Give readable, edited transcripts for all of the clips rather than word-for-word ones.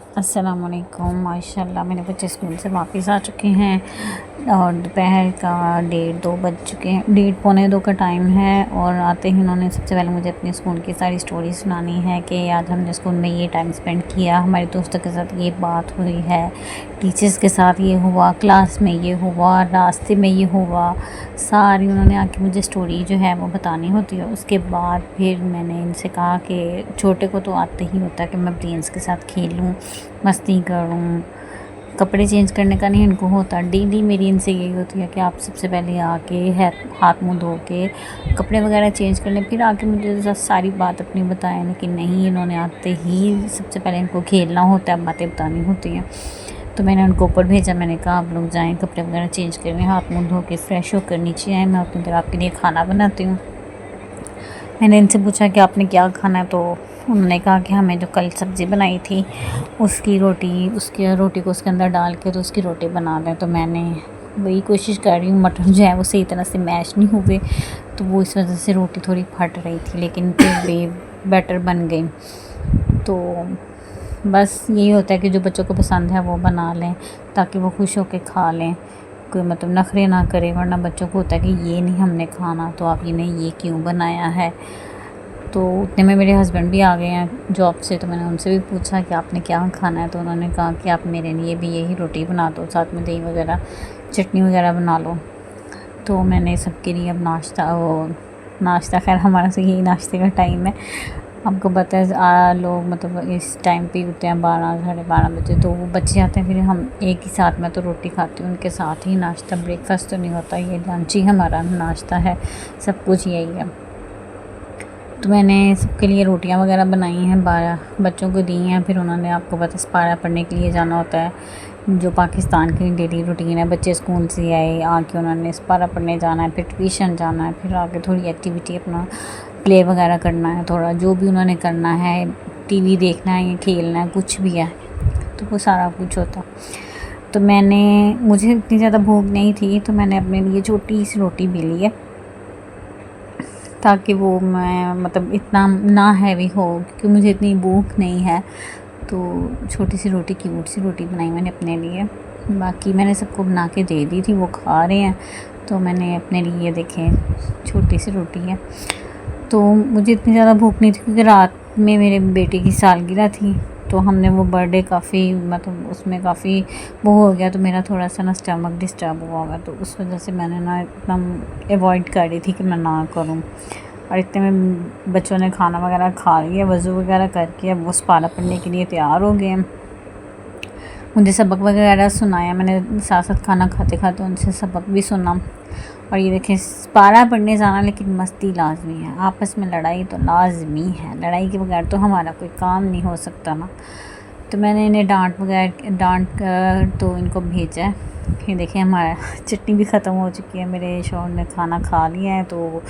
अस्सलाम वालेकुम। माशाल्लाह मेरे बच्चे स्कूल से वापस आ चुके हैं और दोपहर का 1:30-2 बज चुके हैं। 1:30-1:45 का टाइम है और आते ही उन्होंने सबसे पहले मुझे अपने स्कूल की सारी स्टोरी सुनानी है कि आज हमने स्कूल में ये टाइम स्पेंड किया, हमारे दोस्तों के साथ ये बात हुई है, टीचर्स के साथ ये हुआ, क्लास में ये हुआ, रास्ते में ये हुआ। सारी उन्होंने आके मुझे स्टोरी जो है वो बतानी होती है। उसके बाद फिर मैंने इनसे कहा कि छोटे को तो आते ही होता है कि मैं प्रिंस के साथ खेलूँ, मस्ती करूँ, कपड़े चेंज करने का नहीं इनको होता। डेली मेरी इनसे यही होती है कि आप सबसे पहले आके है हाथ मुँह धो के कपड़े वगैरह चेंज कर लें, फिर आके मुझे सारी बात अपनी बताएं। लेकिन नहीं, इन्होंने आते ही सबसे पहले इनको खेलना होता है, बातें बतानी होती हैं। तो मैंने उनको ऊपर भेजा, मैंने कहा आप लोग जाएँ कपड़े वगैरह चेंज करें, हाथ मुँह धो के फ्रेश होकर नीचे आएँ, मैं उतनी देर आपके लिए खाना बनाती हूँ। मैंने इनसे पूछा कि आपने क्या खाना है, तो उन्होंने कहा कि हमें जो कल सब्ज़ी बनाई थी उसकी रोटी को उसके अंदर डाल के तो उसकी रोटी बना लें। तो मैंने वही कोशिश कर रही हूँ, मटर जो है वो सही तरह से मैश नहीं हुए, तो वो इस वजह से रोटी थोड़ी फट रही थी, लेकिन फिर भी बेटर बन गई। तो बस यही होता है कि जो बच्चों को पसंद है वो बना लें ताकि वो खुश होकर खा लें, कोई मतलब नखरे ना करे। वरना बच्चों को होता है कि ये नहीं हमने खाना, तो आप ये क्यों बनाया है। तो उतने में मेरे हस्बैंड भी आ गए हैं जॉब से, तो मैंने उनसे भी पूछा कि आपने क्या खाना है, तो उन्होंने कहा कि आप मेरे लिए भी यही रोटी बना दो, साथ में दही वगैरह चटनी वगैरह बना लो। तो मैंने सबके लिए अब नाश्ता खैर हमारा से यही नाश्ते का टाइम है, आपको पता है लोग मतलब इस टाइम पे होते हैं 12 साढ़े 12 बजे, तो वो बच्चे आते हैं, फिर हम एक ही साथ में तो रोटी खाती हूँ उनके साथ ही नाश्ता, ब्रेकफास्ट तो नहीं होता, ये लंच ही हमारा नाश्ता है, सब कुछ यही है। तो मैंने सबके लिए रोटियां वगैरह बनाई हैं, 12 बच्चों को दी हैं। फिर उन्होंने, आपको पता है पारा पढ़ने के लिए जाना होता है, जो पाकिस्तान की डेली रूटीन है। बच्चे स्कूल से आए, आके उन्होंने पारा पढ़ने जाना है, फिर ट्यूशन जाना है, फिर आके थोड़ी एक्टिविटी अपना प्ले वगैरह करना है, थोड़ा जो भी उन्होंने करना है, टीवी देखना है या खेलना है, कुछ भी है, तो वो सारा कुछ होता। तो मुझे इतनी ज़्यादा भूख नहीं थी, तो मैंने अपने लिए छोटी सी रोटी बेली है ताकि वो मैं मतलब इतना ना हैवी हो, क्योंकि मुझे इतनी भूख नहीं है। तो छोटी सी रोटी, क्यूट सी रोटी बनाई मैंने अपने लिए। बाकी मैंने सबको बना के दे दी थी, वो खा रहे हैं। तो मैंने अपने लिए देखें छोटी सी रोटी है। तो मुझे इतनी ज़्यादा भूख नहीं थी क्योंकि रात में मेरे बेटे की सालगिरह थी, तो हमने वो बर्थडे काफ़ी मतलब उसमें काफ़ी वो हो गया, तो मेरा थोड़ा सा ना स्टमक डिस्टर्ब हुआ होगा, तो उस वजह से मैंने ना एकदम अवॉइड कर रही थी कि मैं ना करूं। और इतने में बच्चों ने खाना वगैरह खा लिया, वज़ू वगैरह करके अब वो पारा पढ़ने के लिए तैयार हो गए। मुझे सबक वगैरह सुनाया, मैंने साथ साथ खाना खाते खाते उनसे सबक भी सुना। और ये देखें, पारा पढ़ने जाना, लेकिन मस्ती लाजमी है, आपस में लड़ाई तो लाजमी है, लड़ाई के बगैर तो हमारा कोई काम नहीं हो सकता ना। तो मैंने इन्हें डांट कर तो इनको भेजा है। ये देखें, हमारा चटनी भी ख़त्म हो चुकी है, मेरे शौहर ने खाना खा लिया है, तो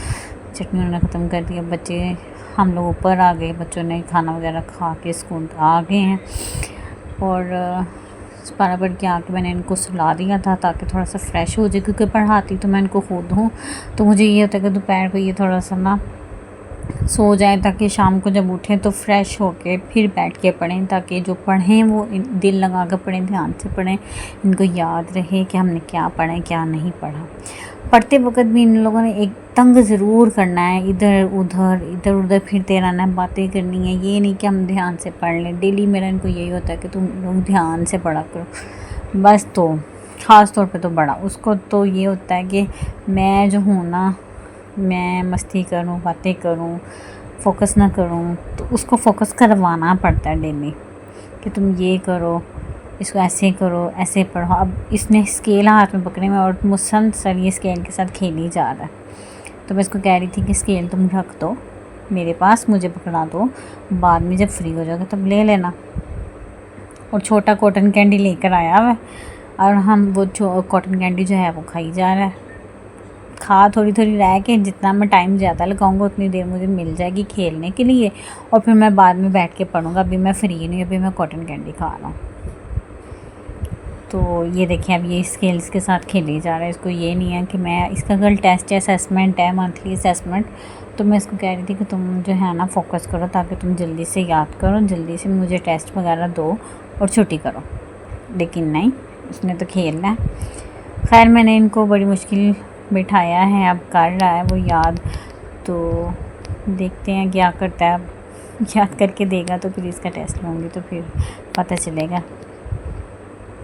चटनी उन्होंने ख़त्म कर दिया। बच्चे हम लोग ऊपर आ गए, बच्चों ने खाना वगैरह खा के स्कूल आ गए हैं। और पारा पढ़ के आके मैंने इनको सुला दिया था ताकि थोड़ा सा फ्रेश हो जाए, क्योंकि पढ़ाती तो मैं इनको खुद हूँ, तो मुझे ये होता है कि दोपहर को ये थोड़ा सा ना सो जाए ताकि शाम को जब उठें तो फ्रेश होके फिर बैठ के पढ़ें, ताकि जो पढ़ें वो दिल लगा कर पढ़ें, ध्यान से पढ़ें, इनको याद रहे कि हमने क्या पढ़ा क्या नहीं पढ़ा। पढ़ते वक्त भी इन लोगों ने एक तंग ज़रूर करना है, इधर उधर फिरते रहना है, बातें करनी है, ये नहीं कि हम ध्यान से पढ़ लें। डेली मेरा इनको यही होता है कि तुम लोग ध्यान से पढ़ा करो बस। तो ख़ास तौर पे तो बड़ा उसको तो ये होता है कि मैं जो हूँ ना, मैं मस्ती करूँ, बातें करूँ, फोकस ना करूँ, तो उसको फोकस करवाना पड़ता है डेली कि तुम ये करो, इसको ऐसे करो, ऐसे पढ़ो। अब इसने स्केल हाथ में पकड़े में और मुसलसल ये स्केल के साथ खेल ही जा रहा है। तो मैं इसको कह रही थी कि स्केल तुम रख दो मेरे पास, मुझे पकड़ा दो, बाद में जब फ्री हो जाओगे तब ले लेना। और छोटा कॉटन कैंडी लेकर आया हुआ है, और हम वो कॉटन कैंडी जो है वो खाई जा रहा है। खा थोड़ी थोड़ी रह के, जितना मैं टाइम ज़्यादा लगाऊंगा उतनी देर मुझे मिल जाएगी खेलने के लिए, और फिर मैं बाद में बैठ के पढ़ूंगा। अभी मैं फ्री नहीं, अभी मैं कॉटन कैंडी खा रहा हूँ। तो ये देखिए, अब ये स्केल्स के साथ खेले जा रहा है। इसको ये नहीं है कि मैं, इसका कल टेस्ट है, असेसमेंट है, मंथली असेसमेंट, तो मैं इसको कह रही थी कि तुम जो है ना फोकस करो ताकि तुम जल्दी से याद करो, जल्दी से मुझे टेस्ट वगैरह दो और छुट्टी करो। लेकिन नहीं, उसने तो खेलना है। खैर मैंने इनको बड़ी मुश्किल बिठाया है, अब कर रहा है वो याद, तो देखते हैं क्या करता है। अब याद करके देगा तो फिर इसका टेस्ट लूँगी तो फिर पता चलेगा।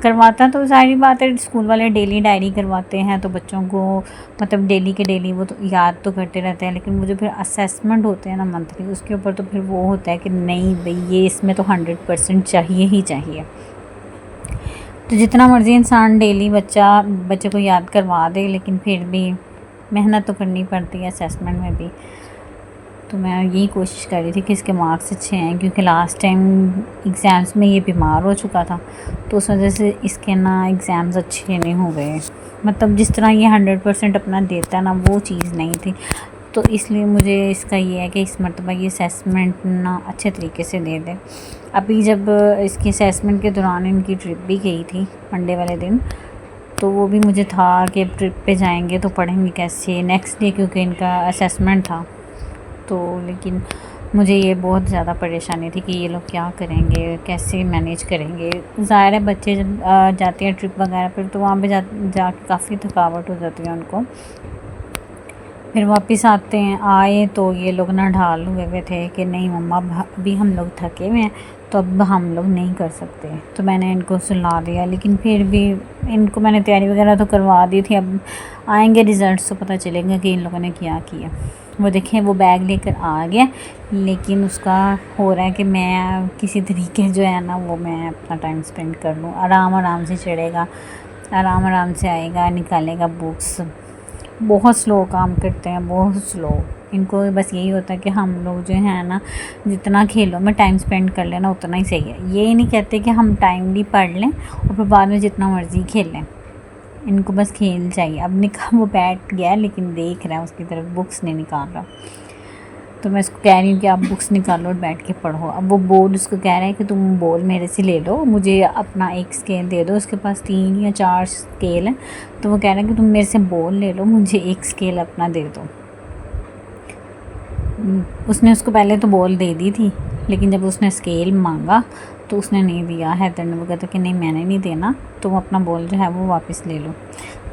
करवाता तो सारी बात है, स्कूल वाले डेली डायरी करवाते हैं तो बच्चों को मतलब डेली के डेली वो तो याद तो करते रहते हैं, लेकिन वो जो फिर असेसमेंट होते हैं ना मंथली, उसके ऊपर तो फिर वो होता है कि नहीं भाई ये इसमें तो 100% चाहिए ही चाहिए। तो जितना मर्ज़ी इंसान डेली बच्चे को याद करवा दे, लेकिन फिर भी मेहनत तो करनी पड़ती है असेसमेंट में भी। तो मैं यही कोशिश कर रही थी कि इसके मार्क्स अच्छे हैं, क्योंकि लास्ट टाइम एग्ज़ाम्स में ये बीमार हो चुका था, तो उस वजह से इसके ना एग्ज़ाम्स अच्छे नहीं हो गए। मतलब जिस तरह ये 100% अपना देता है ना, वो चीज़ नहीं थी। तो इसलिए मुझे इसका ये है कि इस मरतबा ये असेसमेंट ना अच्छे तरीके से दे दे। अभी जब इसकी असेसमेंट के दौरान इनकी ट्रिप भी गई थी मंडे वाले दिन, तो वो भी मुझे था कि अब ट्रिप पे जाएंगे तो पढ़ेंगे कैसे नेक्स्ट डे, क्योंकि इनका असेसमेंट था। तो लेकिन मुझे ये बहुत ज़्यादा परेशानी थी कि ये लोग क्या करेंगे, कैसे मैनेज करेंगे। ज़ाहिर है बच्चे जब जाते हैं ट्रिप वगैरह पर, तो वहाँ पे जाके काफ़ी थकावट हो जाती है उनको। फिर वापस आए तो ये लोग ना ढाल हुए थे कि नहीं मम्मा अभी हम लोग थके हुए हैं तो अब हम लोग नहीं कर सकते। तो मैंने इनको सुला दिया, लेकिन फिर भी इनको मैंने तैयारी वगैरह तो करवा दी थी। अब आएंगे रिज़ल्ट्स तो पता चलेगा कि इन लोगों ने क्या किया। वो देखें वो बैग लेकर आ गया, लेकिन उसका हो रहा है कि मैं किसी तरीके जो है ना वो मैं अपना टाइम स्पेंड कर लूँ। आराम से चढ़ेगा, आराम से आएगा, निकालेगा बुक्स। बहुत स्लो काम करते हैं, बहुत स्लो। इनको बस यही होता है कि हम लोग जो है ना जितना खेलों में टाइम स्पेंड कर लेना उतना ही सही है। ये नहीं कहते कि हम टाइमली पढ़ लें और फिर बाद में जितना मर्ज़ी खेल लें। इनको बस खेल चाहिए। अब वो बैठ गया, लेकिन देख रहा है उसकी तरफ, बुक्स नहीं निकाल रहा। तो मैं इसको कह रही हूँ कि आप बुक्स निकालो और बैठ के पढ़ो। अब वो बोल उसको कह रहा है कि तुम बोल मेरे से ले लो, मुझे अपना एक स्केल दे दो। उसके पास 3 या 4 स्केल हैं, तो वो कह रहा है कि तुम मेरे से बोल ले लो, मुझे एक स्केल अपना दे दो। उसने उसको पहले तो बॉल दे दी थी, लेकिन जब उसने स्केल मांगा तो उसने नहीं दिया। हैदर ने वो कहता कि नहीं मैंने नहीं देना, तो वो अपना बॉल जो है वो वापस ले लो।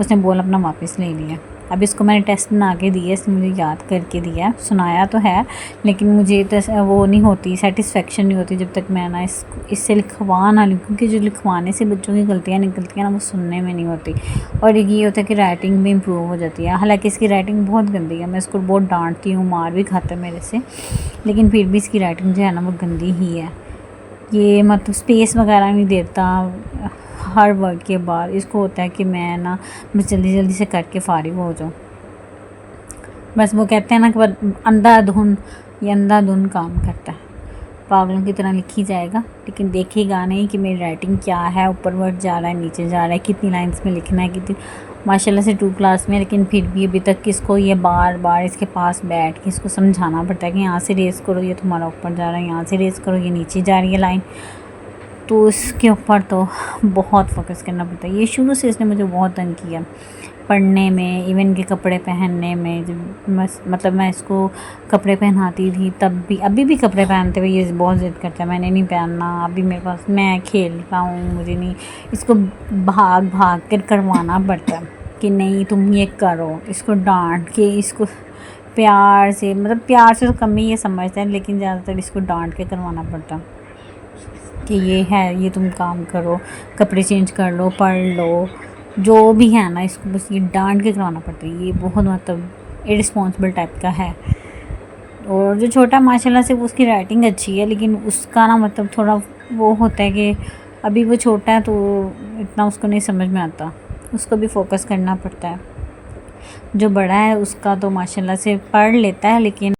उसने बॉल अपना वापस ले लिया। अब इसको मैंने टेस्ट बना के दिया, इसने मुझे याद करके दिया, सुनाया तो है, लेकिन मुझे तो वो नहीं होती, सेटिस्फेक्शन नहीं होती जब तक मैं ना इससे लिखवा ना लूँ, क्योंकि जो लिखवाने से बच्चों की गलतियाँ निकलती हैं ना वो सुनने में नहीं होती। और ये होता है कि राइटिंग भी इम्प्रूव हो जाती है। हालांकि इसकी राइटिंग बहुत गंदी है, मैं इसको बहुत डांटती हूँ, मार भी खाता है मेरे से, लेकिन फिर भी इसकी राइटिंग जो है ना वो गंदी ही है। ये मतलब स्पेस वगैरह नहीं देता हर वर्ड के बाद। इसको होता है कि मैं ना बस जल्दी से करके फारिग हो जाऊँ। बस वो कहते हैं ना कि अंधाधुन काम करता है, पागलों की तरह लिखी जाएगा, लेकिन देखेगा नहीं कि मेरी राइटिंग क्या है, ऊपर वर्ड जा रहा है नीचे जा रहा है, कितनी लाइंस में लिखना है, कितनी। माशाल्लाह से 2 क्लास में, लेकिन फिर भी अभी तक इसको ये बार इसके पास बैठ के इसको समझाना पड़ता है कि यहाँ से रेस करो, ये तुम्हारा ऊपर जा रहा है, यहाँ से रेस करो, ये नीचे जा रही है लाइन। तो इसके ऊपर तो बहुत फोकस करना पड़ता है। ये शुरू से इसने मुझे बहुत तंग किया, पढ़ने में, इवन के कपड़े पहनने में। जब मतलब मैं इसको कपड़े पहनाती थी तब भी, अभी भी कपड़े पहनते हुए ये बहुत ज़िद करता है मैंने नहीं पहनना, अभी मेरे पास, मैं खेल रहा हूँ, मुझे नहीं। इसको भाग कर करवाना पड़ता है कि नहीं तुम ये करो। इसको डांट के, इसको प्यार से, मतलब प्यार से तो कम ही ये समझता है, लेकिन ज़्यादातर इसको डांट के करवाना पड़ता कि ये है, ये तुम काम करो, कपड़े चेंज कर लो, पढ़ लो, जो भी है ना, इसको बस ये डांट के करवाना पड़ता है। ये बहुत मतलब इररिस्पॉन्सिबल टाइप का है। और जो छोटा माशाल्लाह से उसकी राइटिंग अच्छी है, लेकिन उसका ना मतलब थोड़ा वो होता है कि अभी वो छोटा है तो इतना उसको नहीं समझ में आता, उसको भी फोकस करना पड़ता है। जो बड़ा है उसका तो माशाल्लाह से पढ़ लेता है, लेकिन